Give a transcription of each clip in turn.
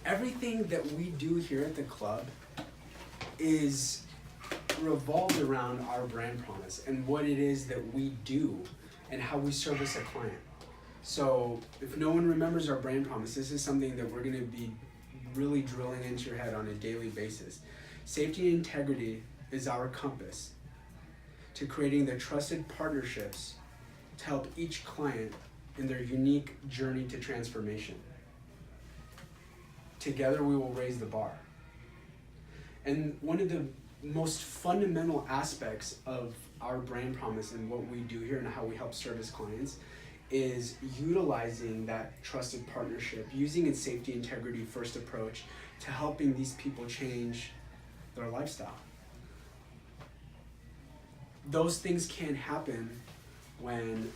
everything that we do here at the club is revolved around our brand promise and what it is that we do and how we service a client. So if no one remembers our brand promise, this is something that we're going to be really drilling into your head on a daily basis. Safety and integrity is our compass to creating the trusted partnerships to help each client in their unique journey to transformation. Together we will raise the bar. And one of the most fundamental aspects of our brand promise and what we do here and how we help service clients is utilizing that trusted partnership, using a safety integrity first approach to helping these people change their lifestyle. Those things can happen when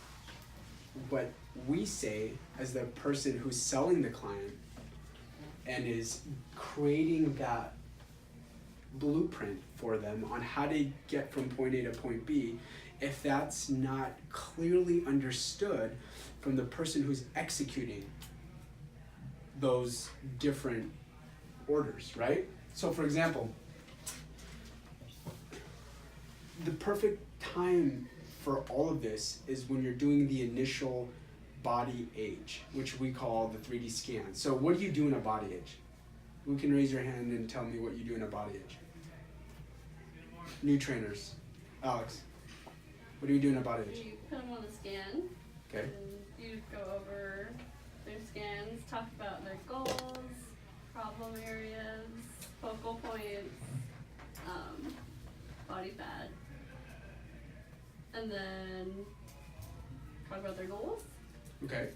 what we say as the person who's selling the client and is creating that blueprint for them on how to get from point A to point B, if that's not clearly understood from the person who's executing those different orders, right? So for example, the perfect time for all of this is when you're doing the initial body age, which we call the 3D scan. So what do you do in a body age? Who can raise your hand and tell me what you do in a body age? New trainers. Alex, what do you do in a body age? You put them on the scan. Okay. And you go over their scans, talk about their goals, problem areas, focal points, body fat, and then talk about their goals. Okay.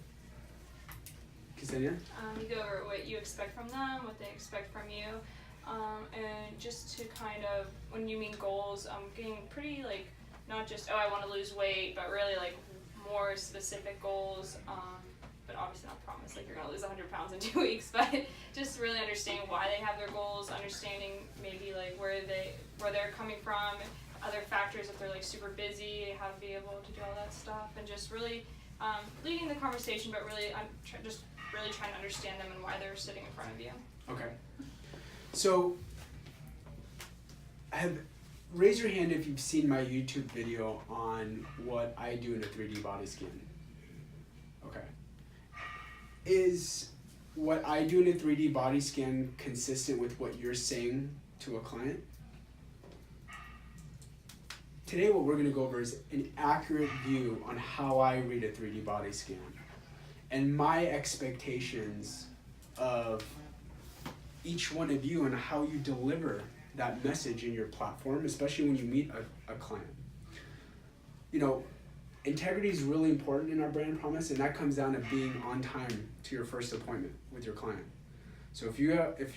Ksenia? You go over what you expect from them, what they expect from you, and just to kind of, when you mean goals, getting pretty like, not just, oh, I want to lose weight, but really like more specific goals, but obviously not promise like you're going to lose 100 pounds in 2 weeks, but just really understanding why they have their goals, understanding maybe like where they're coming from, other factors if they're like super busy, how to be able to do all that stuff, and just really leading the conversation, but really just really trying to understand them and why they're sitting in front of you. Okay. So, raise your hand if you've seen my YouTube video on what I do in a 3D body scan. Okay. Is what I do in a 3D body scan consistent with what you're saying to a client? Today what we're going to go over is an accurate view on how I read a 3D body scan and my expectations of each one of you and how you deliver that message in your platform, especially when you meet a client. You know, integrity is really important in our brand promise, and that comes down to being on time to your first appointment with your client. So if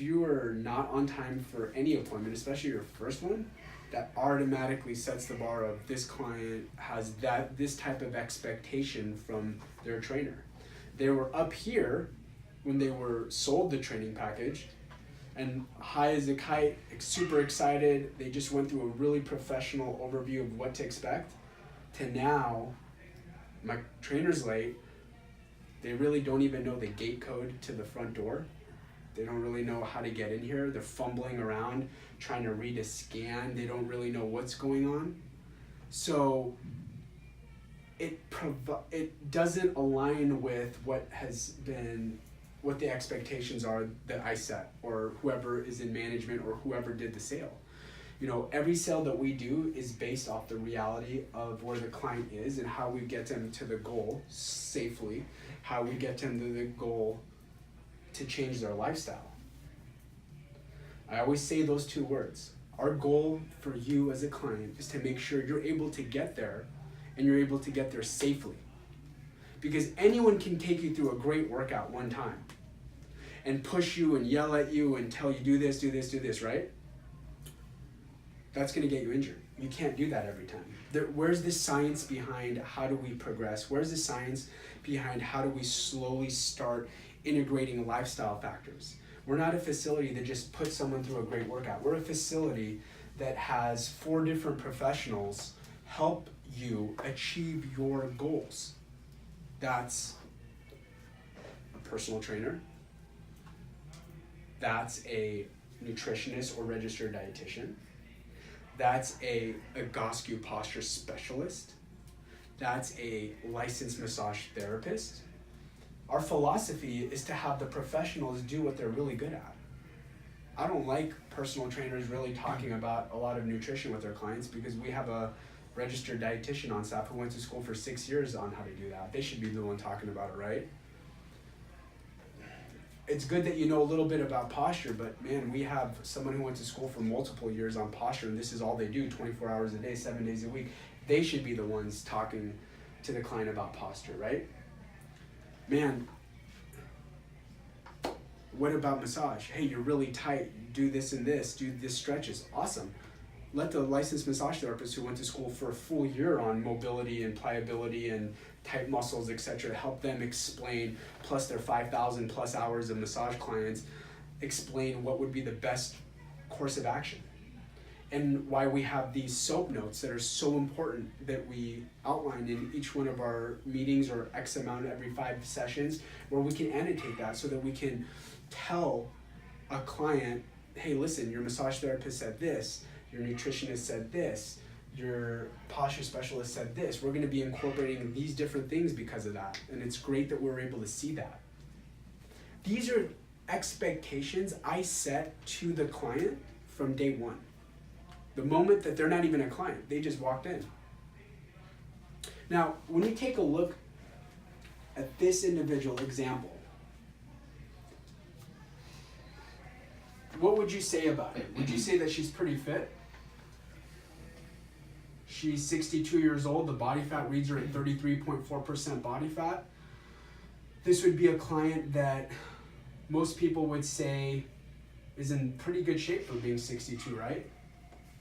you are not on time for any appointment, especially your first one, that automatically sets the bar of this client has this type of expectation from their trainer. They were up here when they were sold the training package, and high as a kite, super excited. They just went through a really professional overview of what to expect, to now, my trainer's late. They really don't even know the gate code to the front door. They don't really know how to get in here. They're fumbling around, trying to read a scan. They don't really know what's going on. So it doesn't align with what the expectations are that I set, or whoever is in management, or whoever did the sale. You know, every sale that we do is based off the reality of where the client is and how we get them to the goal safely, how we get them to the goal to change their lifestyle. I always say those two words. Our goal for you as a client is to make sure you're able to get there, and you're able to get there safely. Because anyone can take you through a great workout one time and push you and yell at you and tell you do this, right? That's gonna get you injured. You can't do that every time. Where's the science behind how do we progress? Where's the science behind how do we slowly start integrating lifestyle factors? We're not a facility that just puts someone through a great workout. We're a facility that has 4 different professionals help you achieve your goals. That's a personal trainer, That's a nutritionist or registered dietitian. That's a Egoscue posture specialist. That's a licensed massage therapist. Our philosophy is to have the professionals do what they're really good at. I don't like personal trainers really talking about a lot of nutrition with their clients because we have a registered dietitian on staff who went to school for 6 years on how to do that. They should be the one talking about it, right? It's good that you know a little bit about posture, but man, we have someone who went to school for multiple years on posture, and this is all they do 24 hours a day, 7 days a week. They should be the ones talking to the client about posture, right? Man, what about massage? Hey, you're really tight, do this and this, do this stretches. Awesome. Let the licensed massage therapist who went to school for a full year on mobility and pliability and tight muscles, etc., help them explain, plus their 5,000 plus hours of massage clients, explain what would be the best course of action. And why we have these SOAP notes that are so important that we outline in each one of our meetings or X amount every 5 sessions, where we can annotate that so that we can tell a client, hey, listen, your massage therapist said this, your nutritionist said this, your posture specialist said this. We're going to be incorporating these different things because of that. And it's great that we're able to see that. These are expectations I set to the client from day one. The moment that they're not even a client, they just walked in. Now, when you take a look at this individual example, what would you say about it? Would you say that she's pretty fit? She's 62 years old. The body fat reads her at 33.4% body fat. This would be a client that most people would say is in pretty good shape for being 62, right?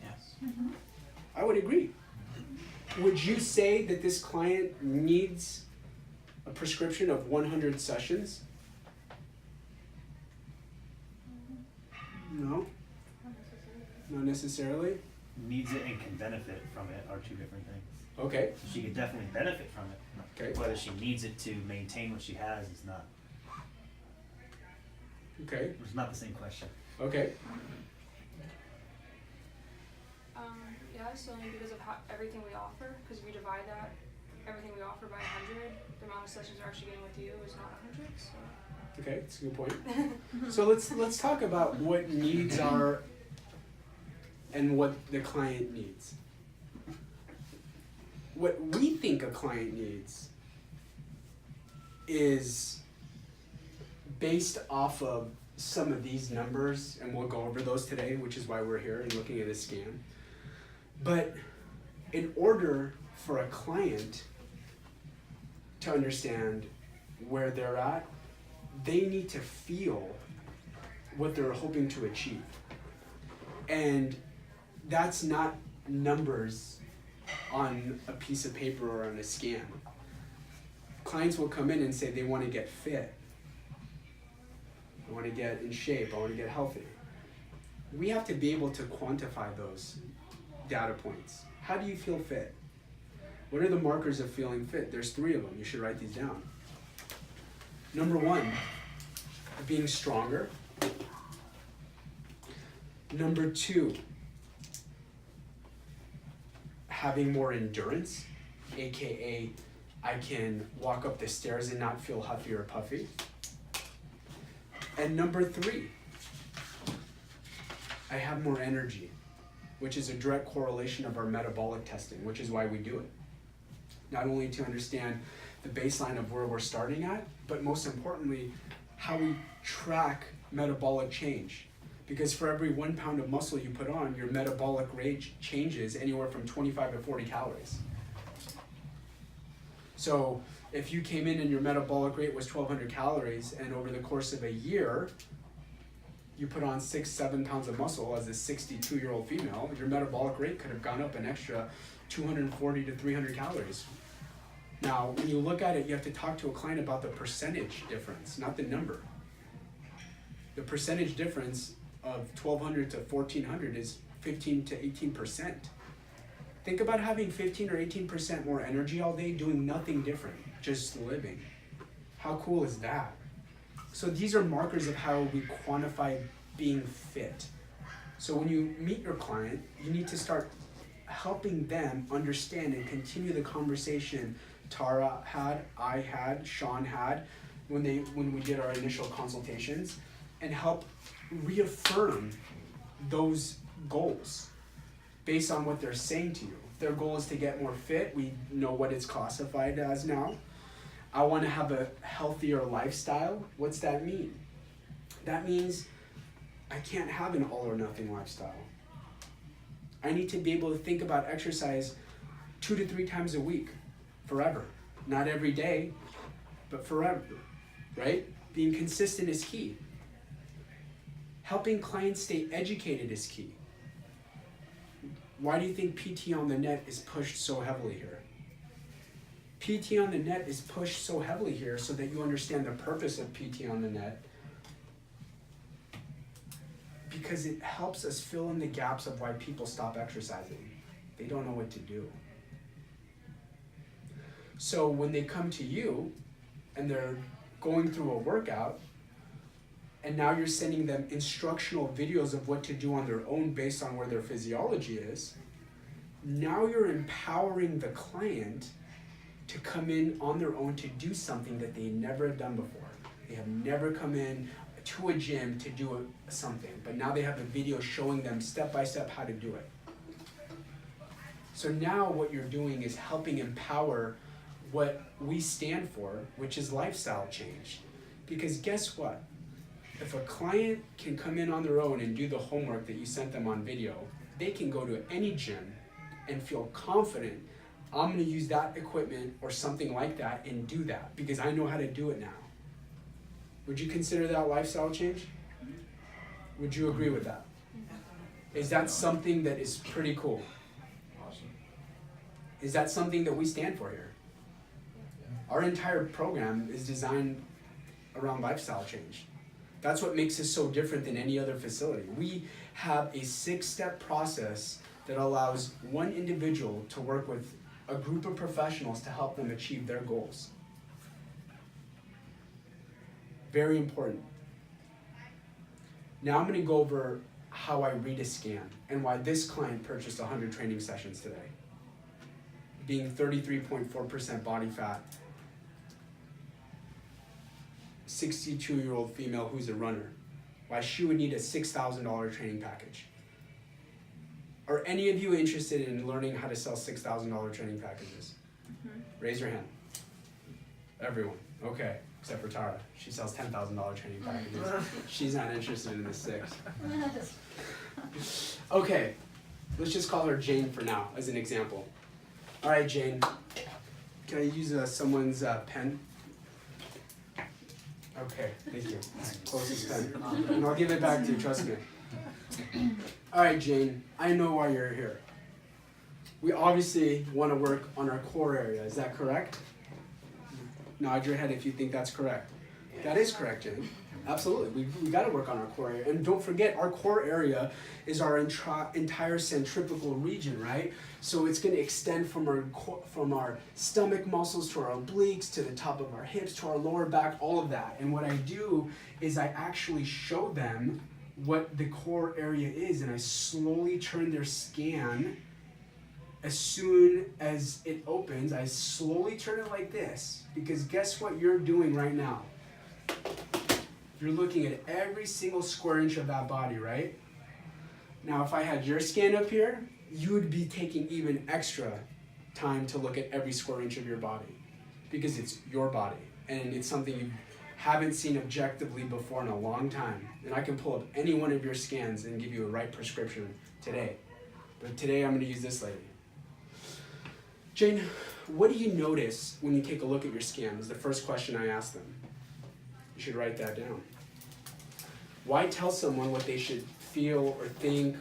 Yes. Mm-hmm. I would agree. Would you say that this client needs a prescription of 100 sessions? No, not necessarily. Needs it and can benefit from it are two different things. Okay, She could definitely benefit from it. okay, Whether she needs it to maintain what she has is not. okay, It's not the same question. okay. Yeah, so only because of how, everything we offer, because we divide that, everything we offer by 100, the amount of sessions we're actually getting with you is not 100, so. Okay, that's a good point. So let's talk about what needs are and what the client needs. What we think a client needs is based off of some of these numbers, and we'll go over those today, which is why we're here and looking at a scan. But in order for a client to understand where they're at, they need to feel what they're hoping to achieve. And that's not numbers on a piece of paper or on a scan. Clients will come in and say they want to get fit. I want to get in shape. I want to get healthy. We have to be able to quantify those data points. How do you feel fit? What are the markers of feeling fit? There's 3 of them. You should write these down. Number 1, being stronger. Number 2, having more endurance, aka I can walk up the stairs and not feel huffy or puffy. And number 3, I have more energy, which is a direct correlation of our metabolic testing, which is why we do it. Not only to understand the baseline of where we're starting at, but most importantly, how we track metabolic change. Because for every 1 pound of muscle you put on, your metabolic rate changes anywhere from 25 to 40 calories. So if you came in and your metabolic rate was 1,200 calories, and over the course of a year, you put on 6-7 pounds of muscle as a 62-year-old female, your metabolic rate could have gone up an extra 240 to 300 calories. Now, when you look at it, you have to talk to a client about the percentage difference, not the number. The percentage difference of 1,200 to 1,400 is 15 to 18%. Think about having 15 or 18% more energy all day doing nothing different, just living. How cool is that? So these are markers of how we quantify being fit. So when you meet your client, you need to start helping them understand and continue the conversation Tara had, I had, Sean had when we did our initial consultations, and help reaffirm those goals based on what they're saying to you. If their goal is to get more fit, we know what it's classified as now. I want to have a healthier lifestyle. What's that mean? That means I can't have an all or nothing lifestyle. I need to be able to think about exercise 2 to 3 times a week, forever. Not every day, but forever, right? Being consistent is key. Helping clients stay educated is key. Why do you think PT on the net is pushed so heavily here? PT on the net is pushed so heavily here so that you understand the purpose of PT on the net, because it helps us fill in the gaps of why people stop exercising. They don't know what to do. So when they come to you and they're going through a workout, and now you're sending them instructional videos of what to do on their own based on where their physiology is, now you're empowering the client to come in on their own to do something that they never have done before. They have never come in to a gym to do something, but now they have a video showing them step by step how to do it. So now what you're doing is helping empower what we stand for, which is lifestyle change. Because guess what? If a client can come in on their own and do the homework that you sent them on video, they can go to any gym and feel confident, I'm going to use that equipment or something like that and do that because I know how to do it now. Would you consider that lifestyle change? Would you agree with that? Is that something that is pretty cool? Awesome. Is that something that we stand for here? Our entire program is designed around lifestyle change. That's what makes us so different than any other facility. We have a 6-step process that allows one individual to work with a group of professionals to help them achieve their goals. Very important. Now I'm going to go over how I read a scan and why this client purchased 100 training sessions today. Being 33.4% body fat, 62-year-old female who's a runner, why she would need a $6,000 training package. Are any of you interested in learning how to sell $6,000 training packages? Mm-hmm. Raise your hand. Everyone. Okay, except for Tara. She sells $10,000 training packages. She's not interested in the 6. Okay, let's just call her Jane for now as an example. All right, Jane. Can I use someone's pen? Okay, thank you. Closest pen. And I'll give it back to you, trust me. All right, Jane, I know why you're here. We obviously want to work on our core area, is that correct? Nod your head if you think that's correct. That is correct, Jane. Absolutely, we got to work on our core area. And don't forget, our core area is our entire centripetal region, right? So it's going to extend from our stomach muscles to our obliques, to the top of our hips, to our lower back, all of that. And what I do is I actually show them what the core area is, and I slowly turn their scan. As soon as it opens, I slowly turn it like this, because guess what you're doing right now? You're looking at every single square inch of that body, right? Now, if I had your scan up here, you would be taking even extra time to look at every square inch of your body, because it's your body, and it's something you haven't seen objectively before in a long time. And I can pull up any one of your scans and give you a right prescription today. But today I'm going to use this lady. Jane, what do you notice when you take a look at your scan? Is the first question I ask them. You should write that down. Why tell someone what they should feel or think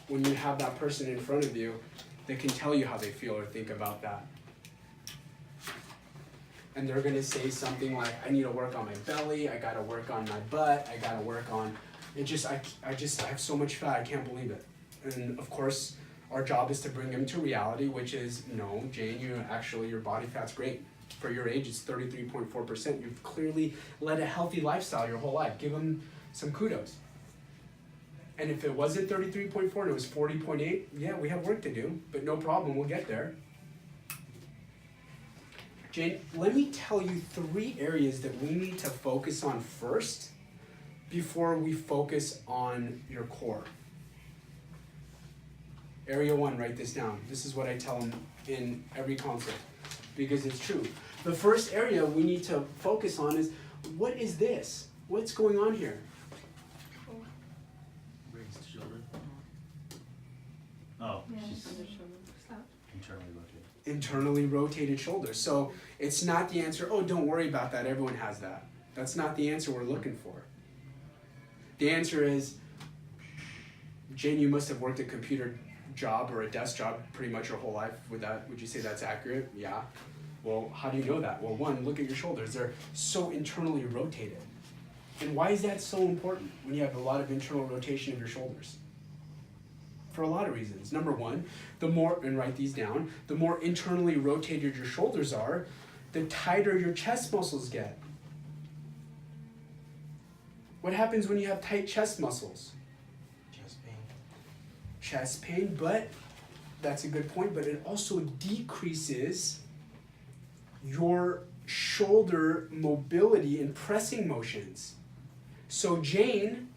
when you have that person in front of you that can tell you how they feel or think about that? And they're going to say something like, I need to work on my belly, I got to work on my butt, I got to work on, I have so much fat, I can't believe it. And of course, our job is to bring them to reality, which is, no, Jane, your body fat's great. For your age, it's 33.4%. You've clearly led a healthy lifestyle your whole life. Give them some kudos. And if it wasn't 33.4 and it was 40.8, yeah, we have work to do, but no problem, we'll get there. Jane, let me tell you 3 areas that we need to focus on first before we focus on your core. Area 1, write this down. This is what I tell them in every consult because it's true. The first area we need to focus on is, what is this? What's going on here? Raised shoulder. Oh, she's internally rotated. Internally rotated shoulders. So it's not the answer, oh, don't worry about that, everyone has that. That's not the answer we're looking for. The answer is, Jane, you must have worked a computer job or a desk job pretty much your whole life. Would you say that's accurate? Yeah. Well, how do you know that? Well, 1, look at your shoulders. They're so internally rotated. And why is that so important when you have a lot of internal rotation of your shoulders? For a lot of reasons. Number 1, the more, and write these down, the more internally rotated your shoulders are, the tighter your chest muscles get. What happens when you have tight chest muscles? Chest pain, but that's a good point, but it also decreases your shoulder mobility and pressing motions. So Jane,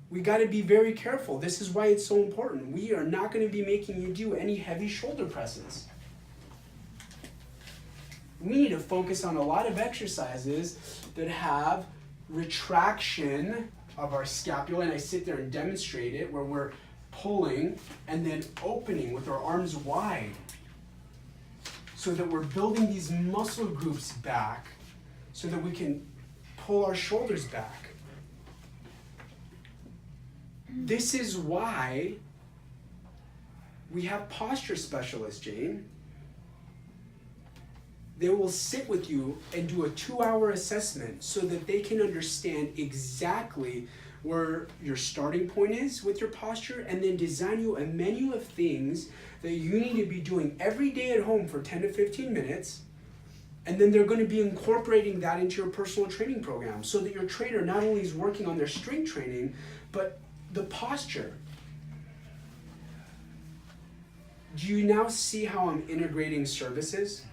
we got to be very careful. This is why it's so important. We are not going to be making you do any heavy shoulder presses. We need to focus on a lot of exercises that have retraction of our scapula, and I sit there and demonstrate it, where we're pulling and then opening with our arms wide so that we're building these muscle groups back so that we can pull our shoulders back. This is why we have posture specialists, Jane. They will sit with you and do a 2-hour assessment so that they can understand exactly where your starting point is with your posture, and then design you a menu of things that you need to be doing every day at home for 10 to 15 minutes. And then they're going to be incorporating that into your personal training program so that your trainer not only is working on their strength training, but the posture. Do you now see how I'm integrating services?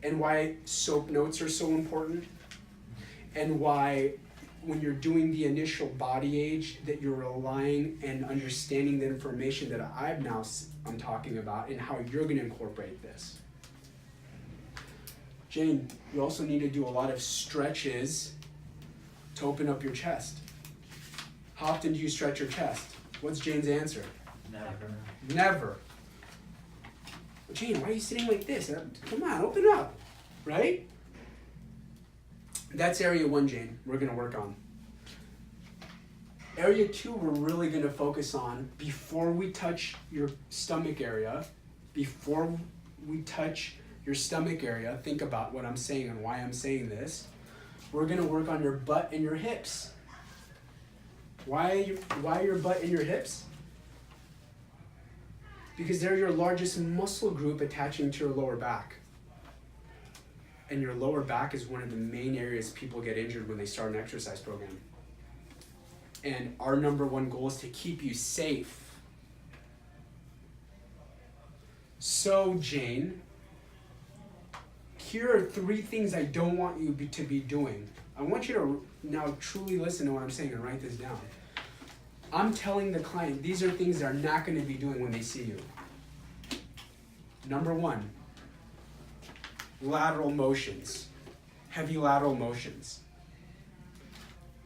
And why SOAP notes are so important? And why when you're doing the initial body age that you're relying and understanding the information that I'm talking about and how you're going to incorporate this. Jane, you also need to do a lot of stretches to open up your chest. How often do you stretch your chest? What's Jane's answer? Never. Never. Jane, why are you sitting like this? Come on, open up, right? That's area 1, Jane, we're going to work on. Area 2, we're really going to focus on before we touch your stomach area. Before we touch your stomach area, think about what I'm saying and why I'm saying this. We're going to work on your butt and your hips. Why your butt and your hips? Because they're your largest muscle group attaching to your lower back. And your lower back is one of the main areas people get injured when they start an exercise program. And our number 1 goal is to keep you safe. So, Jane, here are 3 things I don't want you to be doing. I want you to now truly listen to what I'm saying and write this down. I'm telling the client these are things they're not going to be doing when they see you. Number 1, lateral motions, heavy lateral motions.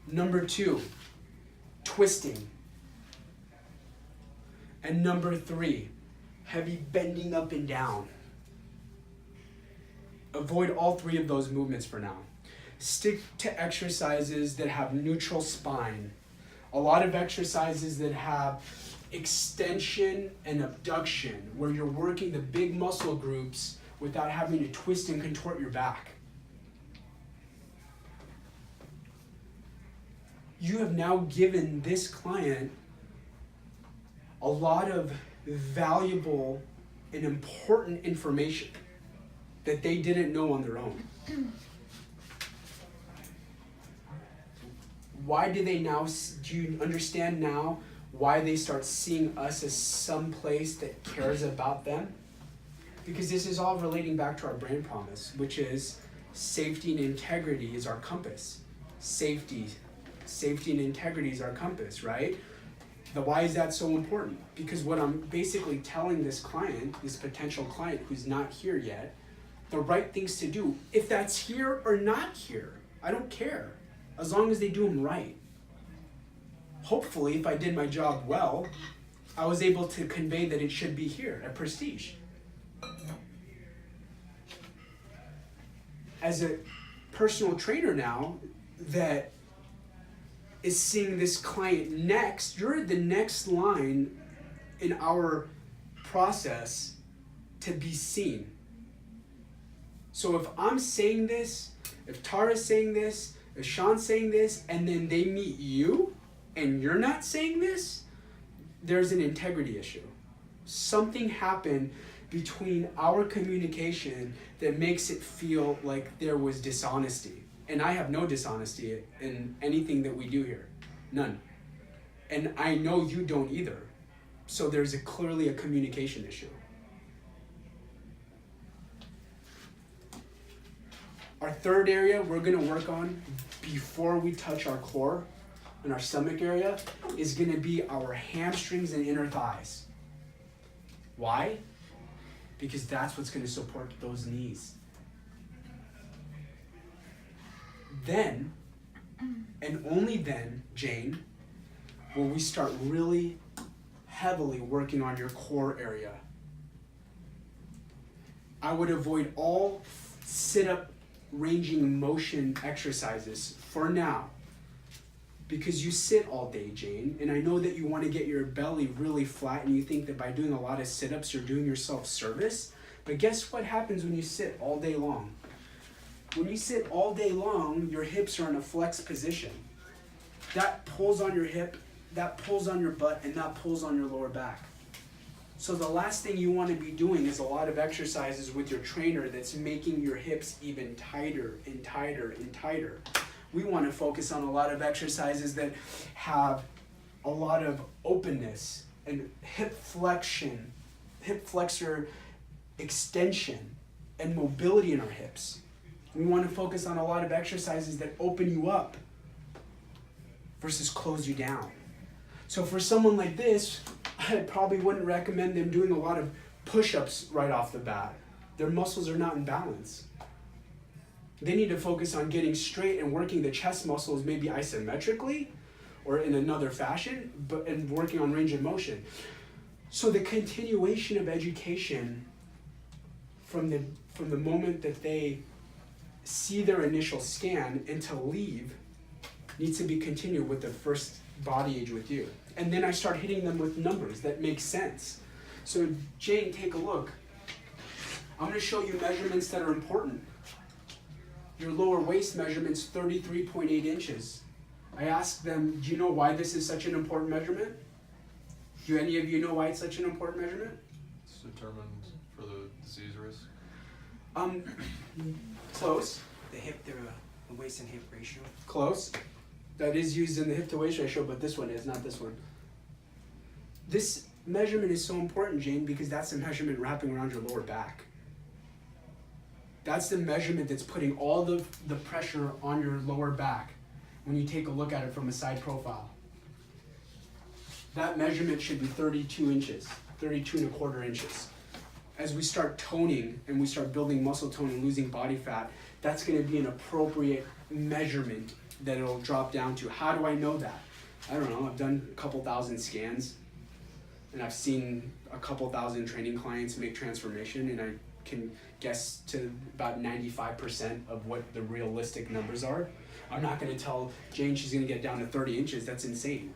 Number 2, twisting. And number 3, heavy bending up and down. Avoid all 3 of those movements for now. Stick to exercises that have neutral spine. A lot of exercises that have extension and abduction, where you're working the big muscle groups without having to twist and contort your back. You have now given this client a lot of valuable and important information that they didn't know on their own. Why do they now, do you understand now why they start seeing us as some place that cares about them? Because this is all relating back to our brand promise, which is safety and integrity is our compass. Safety and integrity is our compass, right? Why is that so important? Because what I'm basically telling this client, this potential client who's not here yet, the right things to do, if that's here or not here, I don't care, as long as they do them right. Hopefully, if I did my job well, I was able to convey that it should be here at Prestige. As a personal trainer now that is seeing this client next, you're the next line in our process to be seen. So if I'm saying this, if Tara's saying this, if Sean's saying this, and then they meet you and you're not saying this, there's an integrity issue. Something happened between our communication that makes it feel like there was dishonesty. And I have no dishonesty in anything that we do here. None. And I know you don't either. So there's clearly a communication issue. Our third area we're gonna work on before we touch our core and our stomach area is gonna be our hamstrings and inner thighs. Why? Because that's what's gonna support those knees. Then, and only then, Jane, will we start really heavily working on your core area. I would avoid all sit-up ranging motion exercises for now, because you sit all day, Jane, and I know that you want to get your belly really flat and you think that by doing a lot of sit-ups you're doing yourself service, but guess what happens when you sit all day long? When you sit all day long, your hips are in a flex position. That pulls on your hip, that pulls on your butt, and that pulls on your lower back. So the last thing you want to be doing is a lot of exercises with your trainer that's making your hips even tighter and tighter and tighter. We want to focus on a lot of exercises that have a lot of openness and hip flexion, hip flexor extension, and mobility in our hips. We want to focus on a lot of exercises that open you up versus close you down. So for someone like this, I probably wouldn't recommend them doing a lot of push-ups right off the bat. Their muscles are not in balance. They need to focus on getting straight and working the chest muscles maybe isometrically or in another fashion, and working on range of motion. So the continuation of education from the moment that they see their initial scan and to leave needs to be continued with the first body age with you. And then I start hitting them with numbers that make sense. So Jane, take a look. I'm going to show you measurements that are important. Your lower waist measurement's 33.8 inches. I asked them, do you know why this is such an important measurement? Do any of you know why it's such an important measurement? It's determined for the disease risk. Close. The waist and hip ratio. Close. That is used in the hip to waist ratio, but this one is, not this one. This measurement is so important, Jane, because that's the measurement wrapping around your lower back. That's the measurement that's putting all the pressure on your lower back when you take a look at it from a side profile. That measurement should be 32 inches, 32.25 inches. As we start toning and we start building muscle tone and losing body fat, that's going to be an appropriate measurement that it'll drop down to. How do I know that? I don't know. I've done a couple thousand scans and I've seen a couple thousand training clients make transformation, and I can guess to about 95% of what the realistic numbers are. I'm not going to tell Jane she's going to get down to 30 inches. That's insane.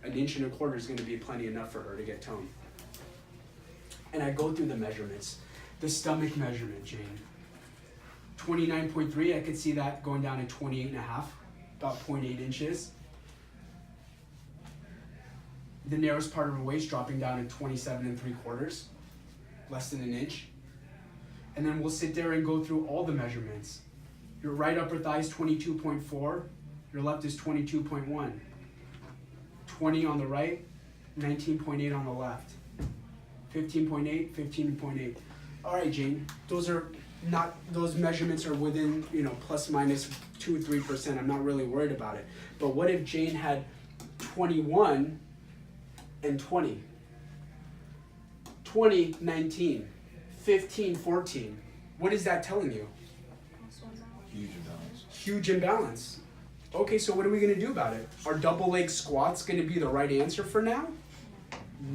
1.25 inches is going to be plenty enough for her to get tone. And I go through the measurements. The stomach measurement, Jane. 29.3, I could see that going down to 28.5, about 0.8 inches. The narrowest part of her waist dropping down to 27.75, less than an inch. And then we'll sit there and go through all the measurements. Your right upper thigh is 22.4, your left is 22.1. 20 on the right, 19.8 on the left. 15.8, 15.8. All right, Jane, those measurements are within, plus minus 2 or 3%. I'm not really worried about it. But what if Jane had 21 and 20? 20, 19, 15, 14. What is that telling you? Huge imbalance. Huge imbalance. Okay, so what are we going to do about it? Are double leg squats going to be the right answer for now?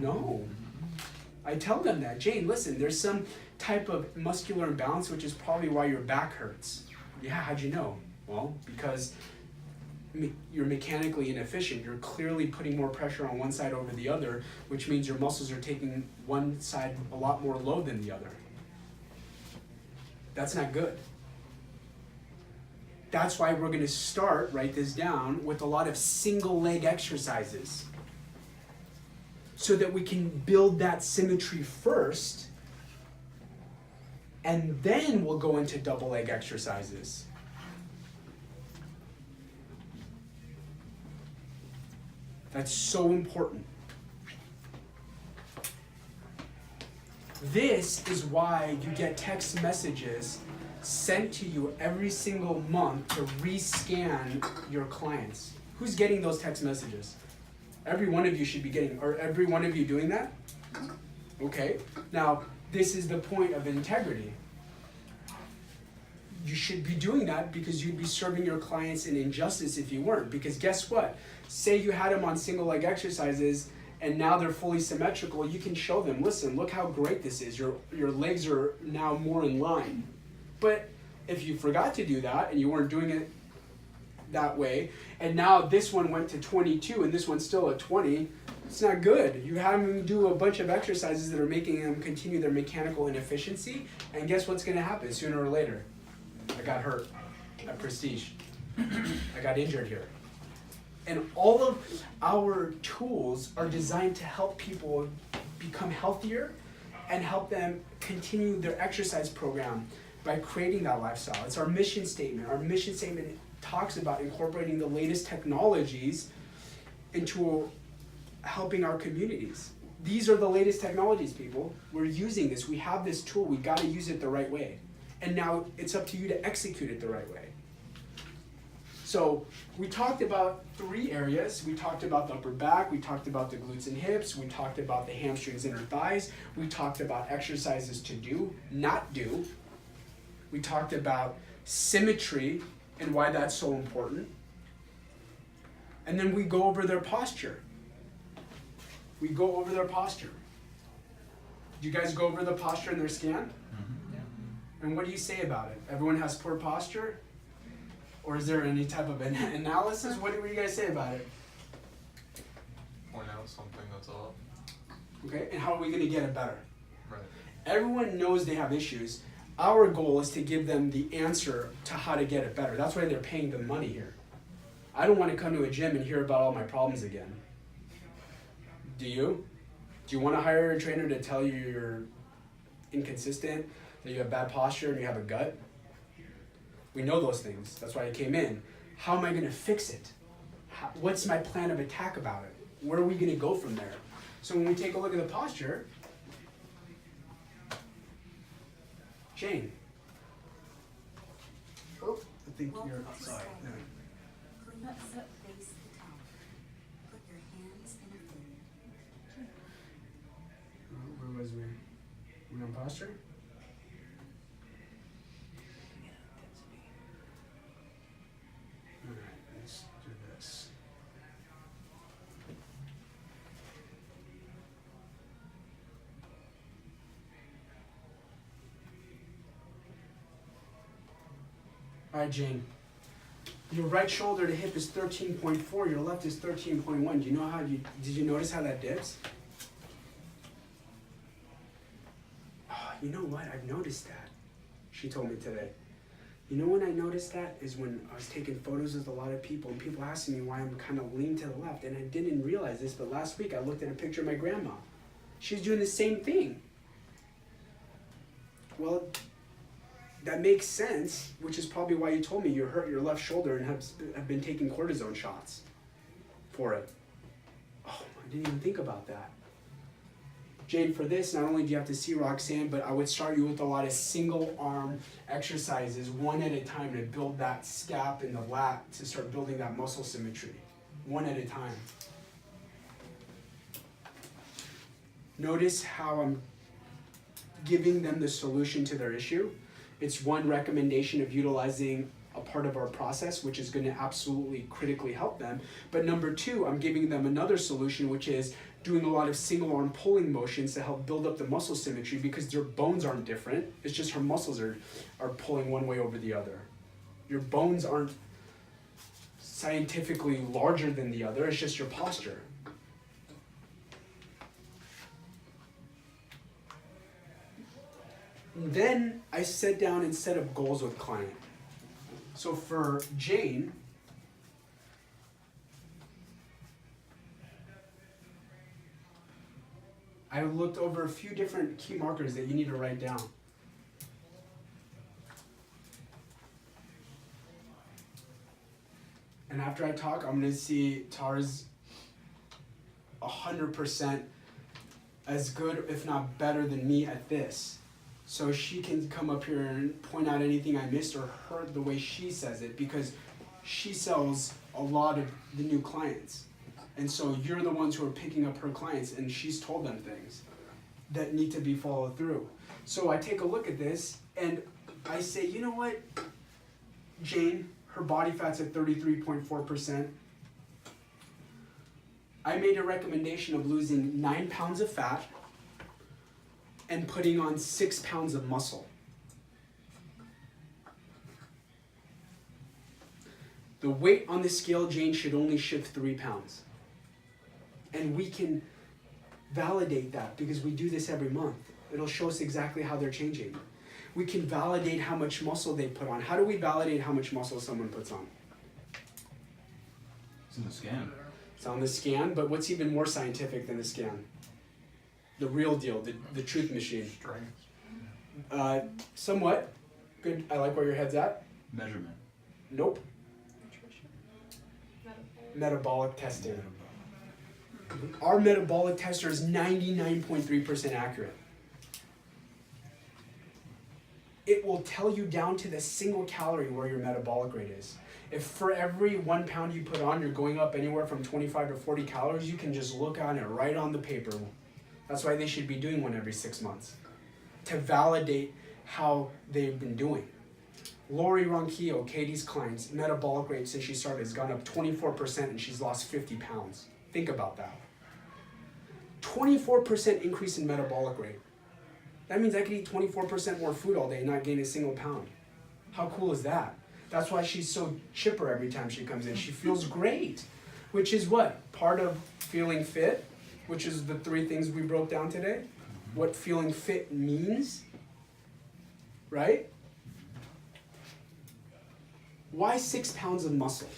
No. I tell them that, Jane, listen, there's some type of muscular imbalance, which is probably why your back hurts. Yeah, how'd you know? Well, because you're mechanically inefficient. You're clearly putting more pressure on one side over the other, which means your muscles are taking one side a lot more load than the other. That's not good. That's why we're going to start, write this down, with a lot of single leg exercises so that we can build that symmetry first, and then we'll go into double leg exercises. That's so important. This is why you get text messages sent to you every single month to rescan your clients. Who's getting those text messages? Every one of you should be getting, or every one of you doing that? Okay. Now, this is the point of integrity. You should be doing that because you'd be serving your clients an injustice if you weren't. Because guess what? Say you had them on single leg exercises and now they're fully symmetrical. You can show them, listen, look how great this is. Your legs are now more in line. But if you forgot to do that and you weren't doing it that way, and now this one went to 22 and this one's still at 20, it's not good. You have them do a bunch of exercises that are making them continue their mechanical inefficiency, and guess what's going to happen sooner or later? I got hurt at Prestige. I got injured here. And all of our tools are designed to help people become healthier and help them continue their exercise program by creating that lifestyle. It's our mission statement. Our mission statement talks about incorporating the latest technologies into helping our communities. These are the latest technologies, people. We're using this. We have this tool. We got to use it the right way. And now it's up to you to execute it the right way. So we talked about 3 areas. We talked about the upper back. We talked about the glutes and hips. We talked about the hamstrings, inner thighs. We talked about exercises to do, not do. We talked about symmetry and why that's so important. And then we go over their posture. We go over their posture. Do you guys go over the posture in their scan? And what do you say about it? Everyone has poor posture? Or is there any type of analysis? What do you guys say about it? Point out something that's off. Okay, and how are we going to get it better? Right. Everyone knows they have issues. Our goal is to give them the answer to how to get it better. That's why they're paying the money here. I don't want to come to a gym and hear about all my problems again. Do you? Do you want to hire a trainer to tell you you're inconsistent, that you have bad posture, and you have a gut? We know those things. That's why I came in. How am I going to fix it? What's my plan of attack about it? Where are we going to go from there? So when we take a look at the posture, Jane. Oh, I think you're outside. No. Clean up the base of the towel. Put your hands in a fold. Where was we? We on posture? Alright, let's do this. Alright, Jane. Your right shoulder to hip is 13.4, your left is 13.1. Do you know how did you notice how that dips? Oh, you know what? I've noticed that. She told me today. You know when I noticed that is when I was taking photos with a lot of people and people asking me why I'm kind of leaning to the left, and I didn't realize this, but last week I looked at a picture of my grandma. She's doing the same thing. Well, that makes sense, which is probably why you told me you hurt your left shoulder and have been taking cortisone shots for it. Oh, I didn't even think about that. Jane, for this, not only do you have to see Roxanne, but I would start you with a lot of single arm exercises, one at a time, to build that scap and the lat, to start building that muscle symmetry, one at a time. Notice how I'm giving them the solution to their issue. It's one recommendation of utilizing a part of our process, which is going to absolutely critically help them. But number two, I'm giving them another solution, which is doing a lot of single arm pulling motions to help build up the muscle symmetry, because their bones aren't different. It's just her muscles are pulling one way over the other. Your bones aren't scientifically larger than the other. It's just your posture. Then I set down and set up goals with client. So for Jane, I looked over a few different key markers that you need to write down. And after I talk, I'm going to see Tara's 100% as good, if not better than me at this. So she can come up here and point out anything I missed or heard the way she says it, because she sells a lot of the new clients. And so you're the ones who are picking up her clients, and she's told them things that need to be followed through. So I take a look at this and I say, you know what, Jane, her body fat's at 33.4%. I made a recommendation of losing 9 pounds of fat and putting on 6 pounds of muscle. The weight on the scale, Jane, should only shift 3 pounds. And we can validate that because we do this every month. It'll show us exactly how they're changing. We can validate how much muscle they put on. How do we validate how much muscle someone puts on? It's in the scan. It's on the scan, but what's even more scientific than the scan? The real deal, the truth machine. Strength. Somewhat. Good, I like where your head's at. Measurement. Nope. Nutrition. Metabolic testing. Our metabolic tester is 99.3% accurate. It will tell you down to the single calorie where your metabolic rate is. If for every 1 pound you put on, you're going up anywhere from 25 to 40 calories, you can just look on it right on the paper. That's why they should be doing one every 6 months, to validate how they've been doing. Lori Ronquillo, Katie's client's metabolic rate since she started has gone up 24% and she's lost 50 pounds. Think about that. 24% increase in metabolic rate. That means I could eat 24% more food all day and not gain a single pound. How cool is that? That's why she's so chipper every time she comes in. She feels great, which is what? Part of feeling fit, which is the 3 things we broke down today. What feeling fit means, right? Why 6 pounds of muscle?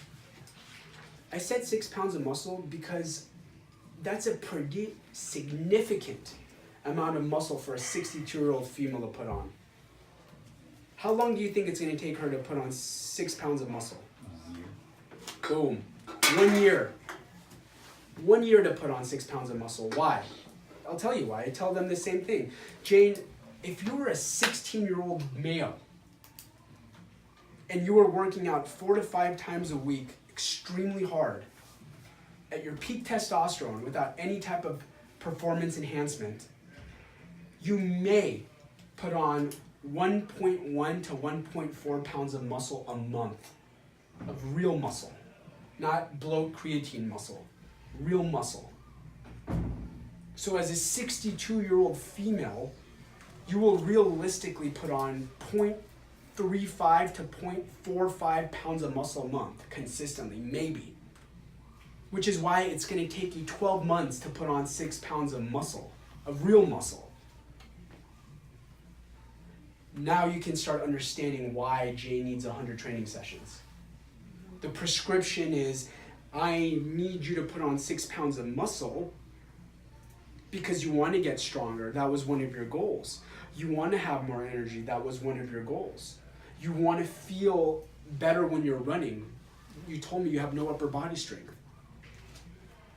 I said 6 pounds of muscle because that's a pretty significant amount of muscle for a 62-year-old female to put on. How long do you think it's going to take her to put on 6 pounds of muscle? Boom. 1 year. 1 year to put on 6 pounds of muscle. Why? I'll tell you why. I tell them the same thing. Jane, if you were a 16-year-old male and you were working out 4 to 5 times a week extremely hard at your peak testosterone without any type of performance enhancement, you may put on 1.1 to 1.4 pounds of muscle a month, of real muscle, not bloat creatine muscle, real muscle. So as a 62-year-old female, you will realistically put on 0.35 to 0.45 pounds of muscle a month consistently, maybe. Which is why it's going to take you 12 months to put on 6 pounds of muscle, of real muscle. Now you can start understanding why Jay needs 100 training sessions. The prescription is, I need you to put on 6 pounds of muscle because you want to get stronger. That was one of your goals. You want to have more energy. That was one of your goals. You want to feel better when you're running. You told me you have no upper body strength.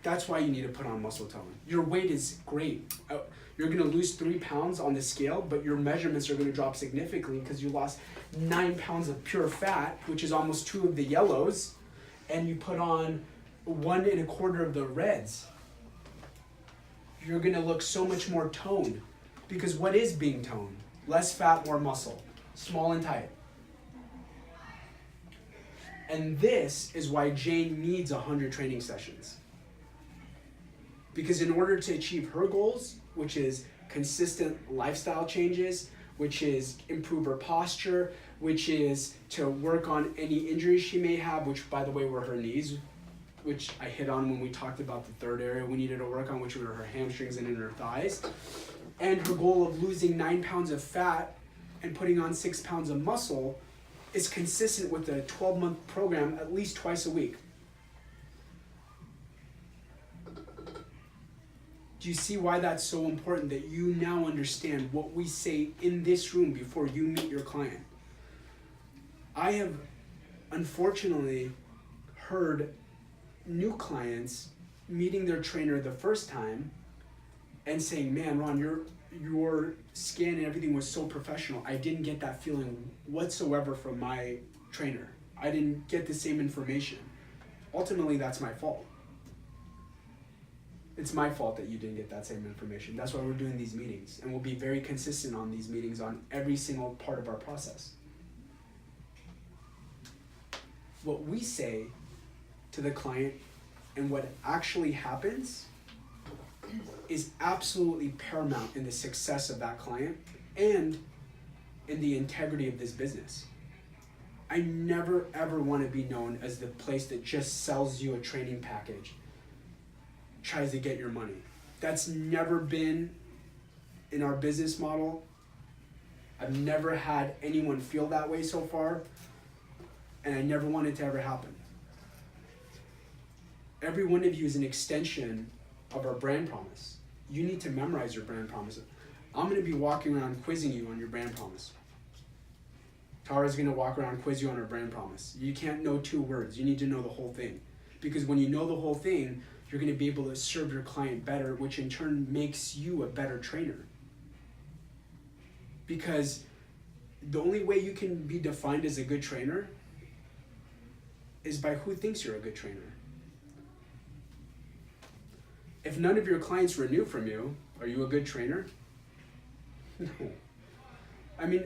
That's why you need to put on muscle tone. Your weight is great. You're going to lose 3 pounds on the scale, but your measurements are going to drop significantly because you lost 9 pounds of pure fat, which is almost 2 of the yellows, and you put on 1 1/4 of the reds. You're going to look so much more toned, because what is being toned? Less fat, more muscle, small and tight. And this is why Jane needs 100 training sessions. Because in order to achieve her goals, which is consistent lifestyle changes, which is improve her posture, which is to work on any injuries she may have, which by the way were her knees, which I hit on when we talked about the third area we needed to work on, which were her hamstrings and in her thighs. And her goal of losing 9 pounds of fat and putting on 6 pounds of muscle is consistent with a 12-month program at least twice a week. Do you see why that's so important, that you now understand what we say in this room before you meet your client? I have unfortunately heard new clients meeting their trainer the first time and saying, man, Ron, your scan and everything was so professional. I didn't get that feeling whatsoever from my trainer. I didn't get the same information. Ultimately, that's my fault. It's my fault that you didn't get that same information. That's why we're doing these meetings, and we'll be very consistent on these meetings on every single part of our process. What we say to the client and what actually happens is absolutely paramount in the success of that client and in the integrity of this business. I never ever want to be known as the place that just sells you a training package, tries to get your money. That's never been in our business model. I've never had anyone feel that way so far, and I never want it to ever happen. Every one of you is an extension of our brand promise. You need to memorize your brand promise. I'm going to be walking around quizzing you on your brand promise. Tara's going to walk around and quiz you on her brand promise. You can't know 2 words. You need to know the whole thing. Because when you know the whole thing, you're going to be able to serve your client better, which in turn makes you a better trainer. Because the only way you can be defined as a good trainer is by who thinks you're a good trainer. If none of your clients renew from you, are you a good trainer? No. I mean,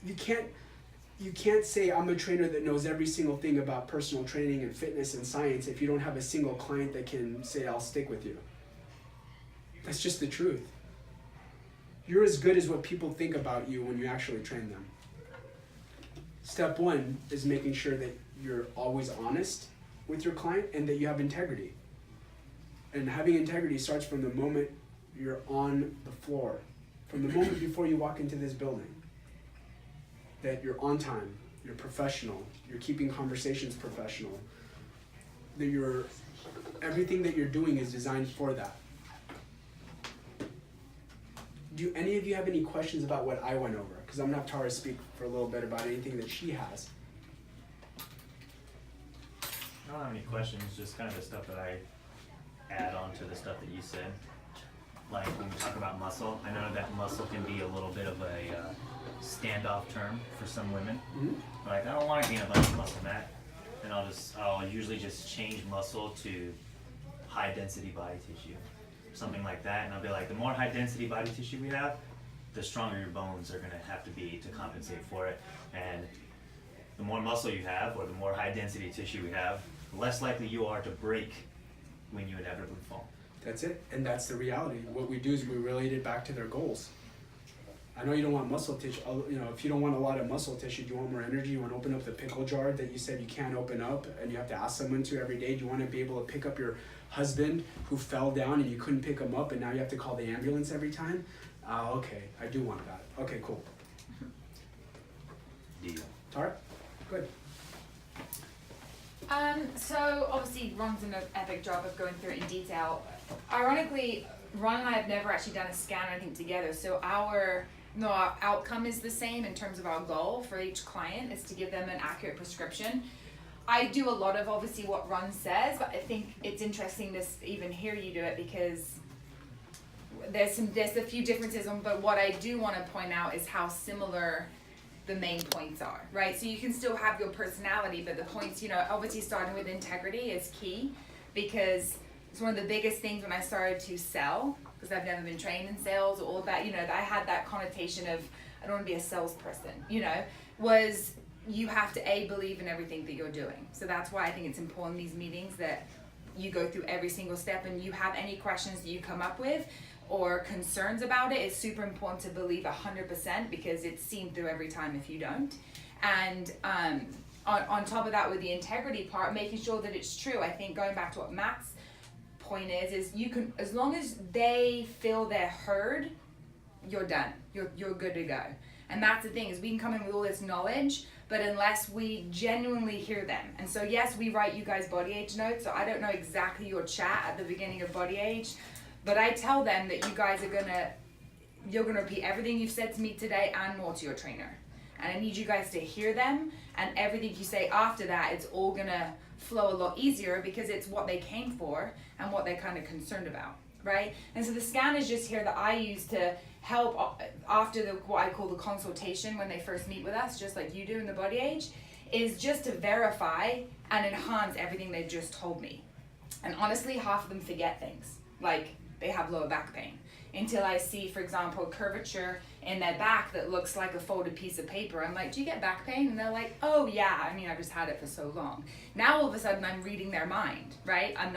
you can't say I'm a trainer that knows every single thing about personal training and fitness and science if you don't have a single client that can say, I'll stick with you. That's just the truth. You're as good as what people think about you when you actually train them. Step 1 is making sure that you're always honest with your client and that you have integrity. And having integrity starts from the moment you're on the floor, from the moment before you walk into this building. That you're on time, you're professional, you're keeping conversations professional, that everything that you're doing is designed for that. Do any of you have any questions about what I went over? Because I'm going to have Tara speak for a little bit about anything that she has. I don't have any questions, just kind of the stuff that I add on to the stuff that you said. Like when we talk about muscle, I know that muscle can be a little bit of a standoff term for some women. Mm-hmm. Like, I don't want to gain a bunch of muscle, Matt. And I'll usually just change muscle to high density body tissue, something like that. And I'll be like, the more high density body tissue we have, the stronger your bones are going to have to be to compensate for it. And the more muscle you have, or the more high density tissue we have, the less likely you are to break when you inevitably fall. That's it, and that's the reality. What we do is we relate it back to their goals. I know you don't want muscle tissue. If you don't want a lot of muscle tissue, do you want more energy? You want to open up the pickle jar that you said you can't open up, and you have to ask someone to every day. Do you want to be able to pick up your husband who fell down and you couldn't pick him up, and now you have to call the ambulance every time? Okay, I do want that. Okay, cool. Deal. Tara, good. So obviously Ron's done an epic job of going through it in detail. Ironically, Ron and I have never actually done a scan or anything together, so our outcome is the same in terms of our goal for each client is to give them an accurate prescription. I do a lot of obviously what Ron says, but I think it's interesting to even hear you do it because there's a few differences, but what I do want to point out is how similar the main points are, right? So you can still have your personality, but the points, obviously starting with integrity is key because it's one of the biggest things when I started to sell, because I've never been trained in sales or all that, I had that connotation of, I don't want to be a salesperson, was you have to believe in everything that you're doing. So that's why I think it's important in these meetings that you go through every single step and you have any questions that you come up with or concerns about it. It's super important to believe 100% because it's seen through every time if you don't. And on top of that with the integrity part, making sure that it's true. I think going back to what Matt's point is you can, as long as they feel they're heard, you're done. You're good to go. And that's the thing is we can come in with all this knowledge, but unless we genuinely hear them. And so yes, we write you guys body age notes, so I don't know exactly your chat at the beginning of body age, but I tell them that you guys you're gonna repeat everything you've said to me today and more to your trainer. And I need you guys to hear them, and everything you say after that, it's all gonna flow a lot easier because it's what they came for and what they're kind of concerned about, right? And so the scan is just here that I use to help after what I call the consultation when they first meet with us, just like you do in the body age, is just to verify and enhance everything they've just told me. And honestly, half of them forget things, like they have lower back pain, until I see, for example, curvature in their back that looks like a folded piece of paper. I'm like, do you get back pain? And they're like, oh yeah, I've just had it for so long. Now all of a sudden I'm reading their mind, right? I'm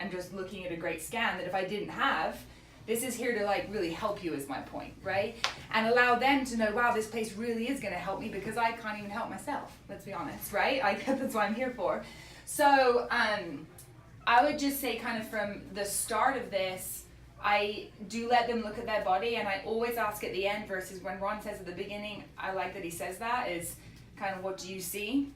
just looking at a great scan that if I didn't have, this is here to really help you is my point, right? And allow them to know, wow, this place really is gonna help me because I can't even help myself, let's be honest, right? That's what I'm here for. So I would just say kind of from the start of this, I do let them look at their body, and I always ask at the end versus when Ron says at the beginning, I like that he says that, is kind of what do you see?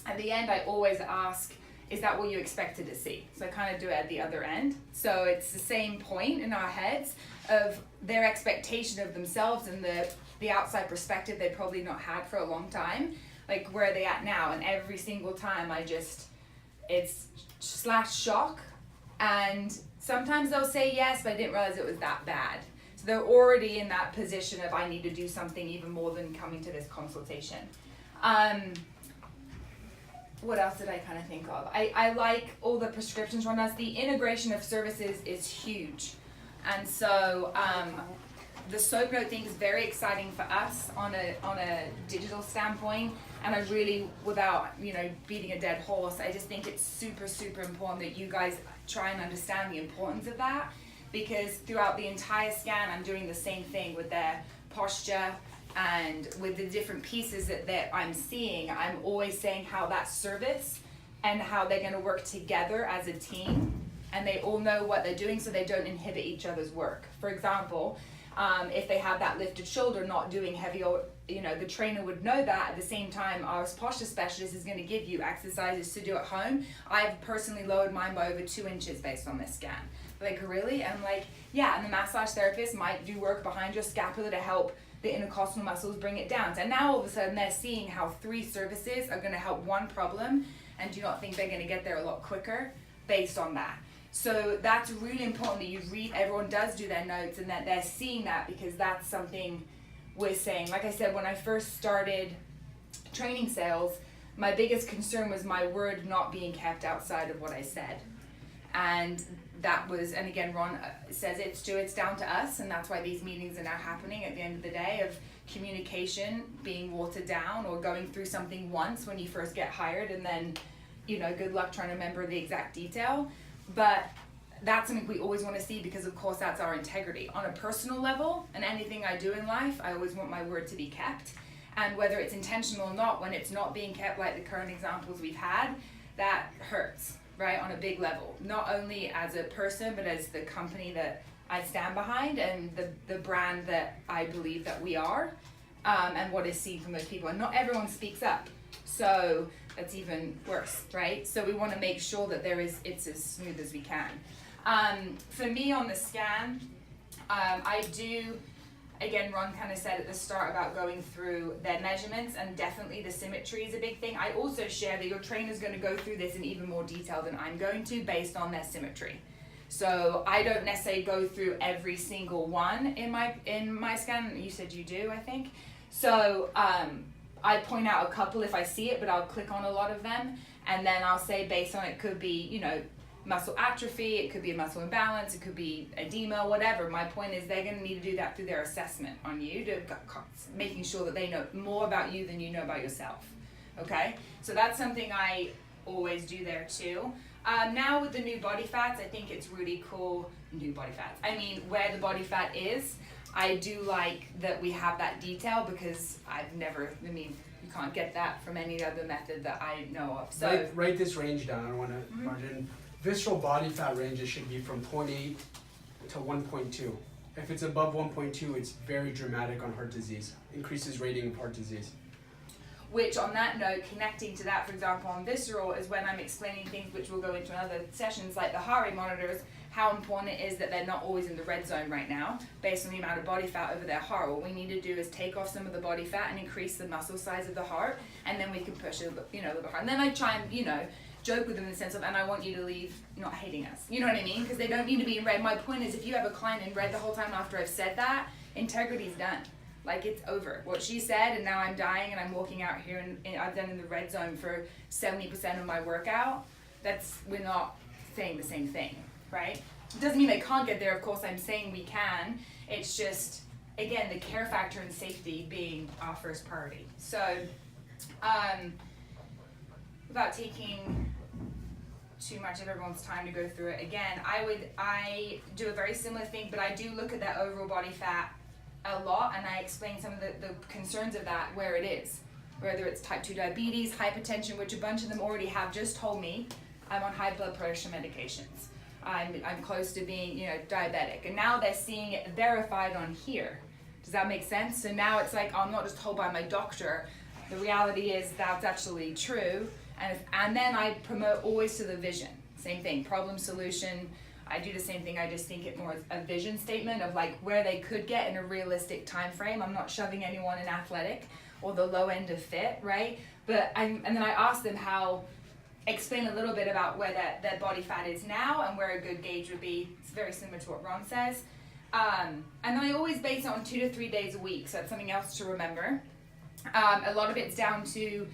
At the end, I always ask, is that what you expected to see? So I kind of do it at the other end. So it's the same point in our heads of their expectation of themselves and the outside perspective they probably not had for a long time, like where are they at now? And every single time it's /shock, and sometimes they'll say yes, but I didn't realize it was that bad. So they're already in that position of I need to do something even more than coming to this consultation. What else did I kind of think of? I like all the prescriptions Ron does. The integration of services is huge. And so the soap note thing is very exciting for us on a digital standpoint. And I really, without beating a dead horse, I just think it's super, super important that you guys try and understand the importance of that, because throughout the entire scan I'm doing the same thing with their posture and with the different pieces that I'm seeing. I'm always saying how that service and how they're going to work together as a team, and they all know what they're doing so they don't inhibit each other's work. For example, if they have that lifted shoulder not doing heavy, the trainer would know that. At the same time, our posture specialist is going to give you exercises to do at home. I've personally lowered mine by over 2 inches based on this scan. Like, really? And I'm like, yeah, and the massage therapist might do work behind your scapula to help the intercostal muscles bring it down. So now all of a sudden they're seeing how 3 services are going to help one problem, and do not think they're going to get there a lot quicker based on that. So that's really important that you read, everyone does do their notes, and that they're seeing that, because that's something we're saying. Like I said, when I first started training sales, my biggest concern was my word not being kept outside of what I said. And that was, and again, Ron says it's down to us, and that's why these meetings are now happening at the end of the day, of communication being watered down or going through something once when you first get hired, and then, good luck trying to remember the exact detail. But that's something we always want to see, because of course that's our integrity. On a personal level, and anything I do in life, I always want my word to be kept. And whether it's intentional or not, when it's not being kept, like the current examples we've had, that hurts, right, on a big level. Not only as a person, but as the company that I stand behind, and the brand that I believe that we are, and what is seen from those people. And not everyone speaks up. So that's even worse, right? So we want to make sure that it's as smooth as we can. For me on the scan, I do, again, Ron kind of said at the start about going through their measurements, and definitely the symmetry is a big thing. I also share that your trainer's going to go through this in even more detail than I'm going to based on their symmetry. So I don't necessarily go through every single one in my scan. You said you do, I think. So I point out a couple if I see it, but I'll click on a lot of them, and then I'll say based on it could be, you know, muscle atrophy, it could be a muscle imbalance, it could be edema, whatever. My point is they're going to need to do that through their assessment on you, to making sure that they know more about you than you know about yourself. Okay, so that's something I always do there too. Now with the new body fats, I think it's really cool. New body fats, I mean where the body fat is. I do like that we have that detail, because you can't get that from any other method that I know of. So write this range down. I don't want to margin. Visceral body fat ranges should be from 0.8 to 1.2. If it's above 1.2, it's very dramatic on heart disease. Increases rating of heart disease. Which, on that note, connecting to that, for example, on visceral, is when I'm explaining things which we'll go into in other sessions, like the heart rate monitors, how important it is that they're not always in the red zone right now, based on the amount of body fat over their heart. What we need to do is take off some of the body fat and increase the muscle size of the heart, and then we can push it, a little bit harder. And then I try and, joke with them in the sense of, and I want you to leave not hating us. You know what I mean? Because they don't need to be in red. My point is, if you have a client in red the whole time after I've said that, integrity's done. Like, it's over. What she said, and now I'm dying and I'm walking out here and I've done in the red zone for 70% of my workout. We're not saying the same thing, right? It doesn't mean they can't get there. Of course, I'm saying we can. It's just, again, the care factor and safety being our first priority. So, without taking too much of everyone's time to go through it again, I do a very similar thing, but I do look at that overall body fat a lot, and I explain some of the concerns of that, where it is, whether it's type 2 diabetes, hypertension, which a bunch of them already have just told me I'm on high blood pressure medications. I'm close to being, diabetic, and now they're seeing it verified on here. Does that make sense? So now it's like, I'm not just told by my doctor. The reality is that's actually true. And then I promote always to the vision. Same thing, problem solution. I do the same thing. I just think it more as a vision statement of like where they could get in a realistic time frame. I'm not shoving anyone in athletic or the low end of fit, right? And then I ask them explain a little bit about where their body fat is now and where a good gauge would be. It's very similar to what Ron says. And then I always base it on 2 to 3 days a week. So that's something else to remember. A lot of it's down to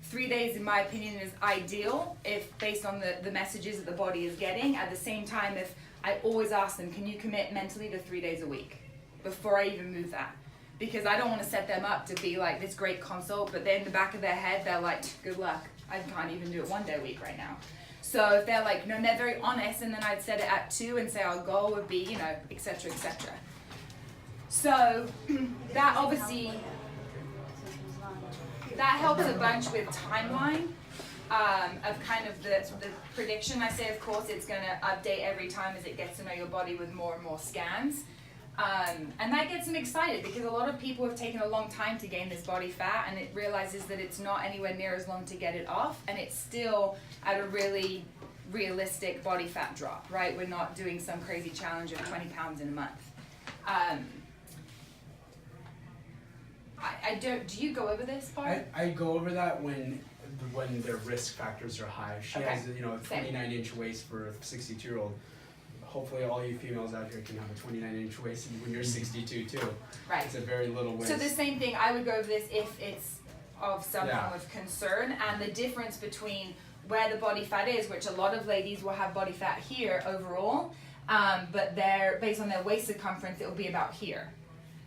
3 days, in my opinion, is ideal if based on the messages that the body is getting. At the same time, if I always ask them, can you commit mentally to 3 days a week before I even move that? Because I don't want to set them up to be like this great consult, but then in the back of their head, they're like, good luck. I can't even do it 1 day a week right now. So if they're like, no, and they're very honest, and then I'd set it at 2 and say our goal would be, et cetera, et cetera. So that obviously, that helps a bunch with timeline of kind of the prediction. I say, of course, it's going to update every time as it gets to know your body with more and more scans. And that gets them excited because a lot of people have taken a long time to gain this body fat, and it realizes that it's not anywhere near as long to get it off, and it's still at a really realistic body fat drop, right? We're not doing some crazy challenge of 20 pounds in a month. Do you go over this part? I go over that when their risk factors are high. She Okay. has a 29-inch waist for a 62-year-old. Hopefully all you females out here can have a 29-inch waist when you're 62 too. Right. It's a very little waist. So the same thing, I would go over this if it's of some Yeah. form of concern, and the difference between where the body fat is, which a lot of ladies will have body fat here overall, but they're based on their waist circumference, it will be about here.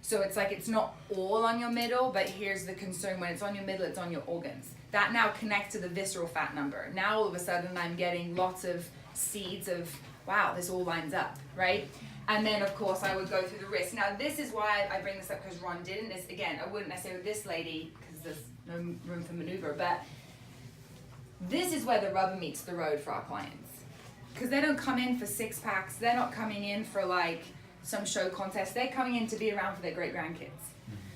So it's like it's not all on your middle, but here's the concern: when it's on your middle, it's on your organs. That now connects to the visceral fat number. Now all of a sudden I'm getting lots of seeds of, wow, this all lines up, right? And then of course I would go through the risk. Now this is why I bring this up, because Ron didn't. This, again, I wouldn't necessarily with this lady because there's no room for maneuver, but this is where the rubber meets the road for our clients. Because they don't come in for 6 packs. They're not coming in for like some show contest. They're coming in to be around for their great grandkids.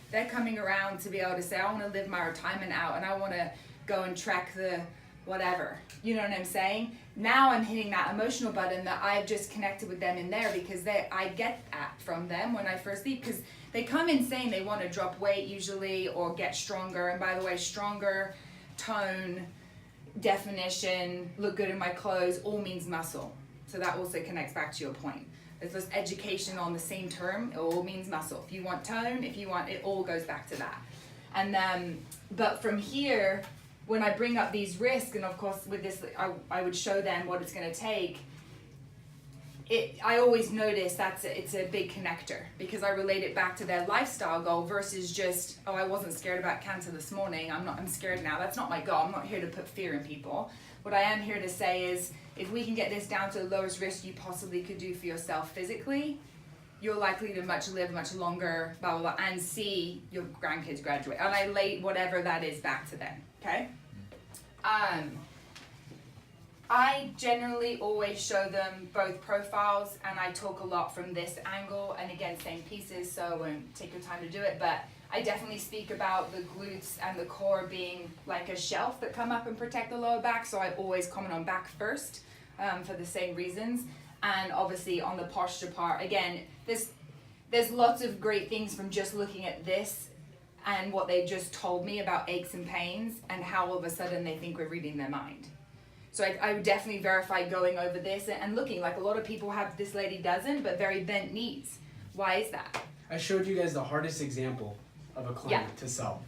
They're coming around to be able to say, I want to live my retirement out and I want to go and trek the whatever. You know what I'm saying? Now I'm hitting that emotional button that I've just connected with them in there because I get that from them when I first leave, because they come in saying they want to drop weight usually or get stronger. And by the way, stronger, tone, definition, look good in my clothes, all means muscle. So that also connects back to your point. There's this education on the same term, it all means muscle. If you want tone, if you want, it all goes back to that. And but from here, when I bring up these risks, and of course with this, I would show them what it's going to take. I always notice it's a big connector because I relate it back to their lifestyle goal versus just, oh, I wasn't scared about cancer this morning, I'm scared now. That's not my goal. I'm not here to put fear in people. What I am here to say is, if we can get this down to the lowest risk you possibly could do for yourself physically, you're likely to live much longer, blah, blah, blah, and see your grandkids graduate. And I relate whatever that is back to them, okay? I generally always show them both profiles, and I talk a lot from this angle, and again, same pieces, so I won't take your time to do it, but I definitely speak about the glutes and the core being like a shelf that come up and protect the lower back, so I always comment on back first for the same reasons. And obviously on the posture part, again, there's lots of great things from just looking at this and what they just told me about aches and pains and how all of a sudden they think we're reading their mind. So I would definitely verify going over this and looking, like a lot of people have, this lady doesn't, but very bent knees. Why is that? I showed you guys the hardest example of a client to sell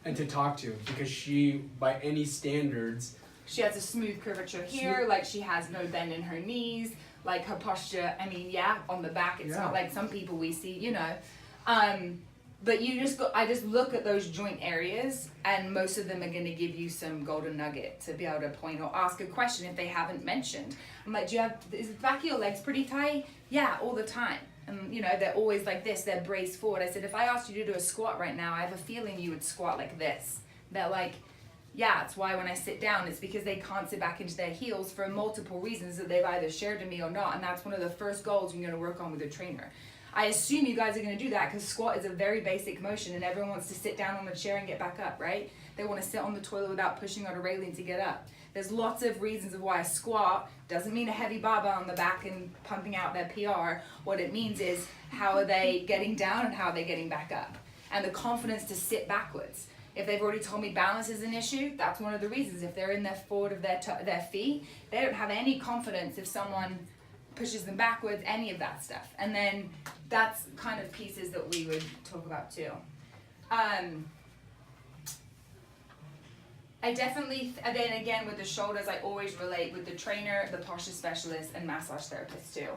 and to talk to, because she, by any standards, she has a smooth curvature here, like she has no bend in her knees, like her posture, I mean, on the back, it's not like some people we see, you know. But I just look at those joint areas, and most of them are going to give you some golden nugget to be able to point or ask a question if they haven't mentioned. I'm like, is the back of your legs pretty tight? Yeah, all the time. And you know, they're always like this, they're braced forward. I said, if I asked you to do a squat right now, I have a feeling you would squat like this. They're like, yeah, it's why when I sit down, it's because they can't sit back into their heels for multiple reasons that they've either shared to me or not. And that's one of the first goals you're going to work on with a trainer. I assume you guys are going to do that because squat is a very basic motion and everyone wants to sit down on a chair and get back up, right? They want to sit on the toilet without pushing on a railing to get up. There's lots of reasons of why a squat doesn't mean a heavy barbell on the back and pumping out their PR. What it means is how are they getting down and how are they getting back up? And the confidence to sit backwards. If they've already told me balance is an issue, that's one of the reasons. If they're in their forward of their feet, they don't have any confidence if someone pushes them backwards, any of that stuff. And then that's kind of pieces that we would talk about too. I definitely, then again with the shoulders, I always relate with the trainer, the posture specialist, and massage therapist too.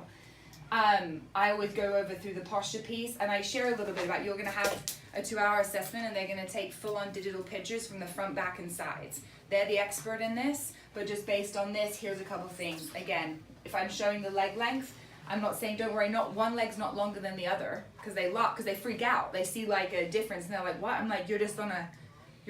I always go over through the posture piece, and I share a little bit about, you're gonna have a 2-hour assessment, and they're gonna take full-on digital pictures from the front, back, and sides. They're the expert in this, but just based on this, here's a couple things. Again, if I'm showing the leg length, I'm not saying, don't worry, not one leg's not longer than the other, because they freak out. They see like a difference, and they're like, what? I'm like, you're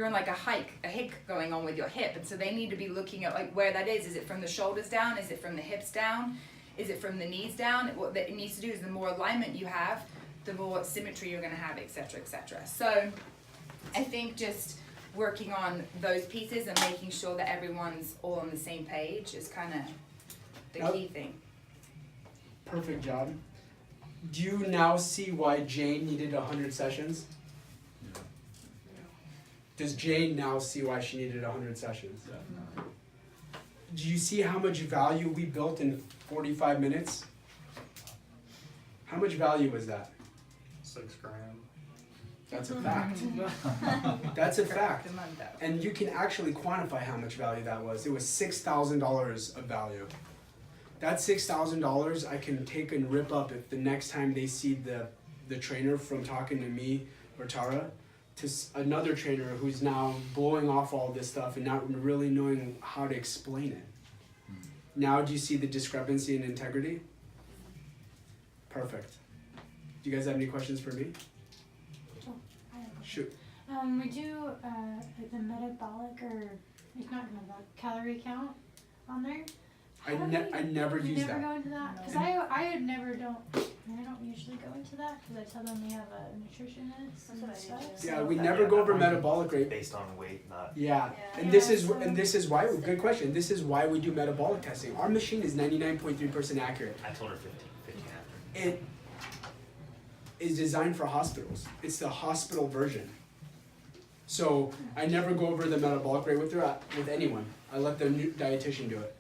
on like a hick going on with your hip, and so they need to be looking at like where that is. Is it from the shoulders down? Is it from the hips down? Is it from the knees down? What it needs to do is the more alignment you have, the more symmetry you're going to have, etc., etc. So I think just working on those pieces and making sure that everyone's all on the same page is kind of the key thing. Perfect job. Do you now see why Jane needed 100 sessions? Yeah. Does Jane now see why she needed 100 sessions? Definitely. Do you see how much value we built in 45 minutes? How much value was that? $6,000. That's a fact. That's a fact. And you can actually quantify how much value that was. It was $6,000 of value. That $6,000 I can take and rip up if the next time they see the trainer from talking to me or Tara to another trainer who's now blowing off all this stuff and not really knowing how to explain it. Now do you see the discrepancy in integrity? Perfect. Do you guys have any questions for me? I have a question. Shoot. We do like the metabolic or it's not metabolic calorie count on there. I never use you never that. go into that because I had never don't And I don't usually go into that because I tell them we have a nutritionist That's what I and stuff. do. Yeah, so- we never go over metabolic rate. Based on weight, not. Yeah, Yeah. and this Yeah, is so- and this is why. Good question. This is why we do metabolic testing. Our machine is 99.3% accurate. I told her 15 after. It is designed for hospitals. It's the hospital version. So I never go over the metabolic rate with her with anyone. I let the dietitian do it.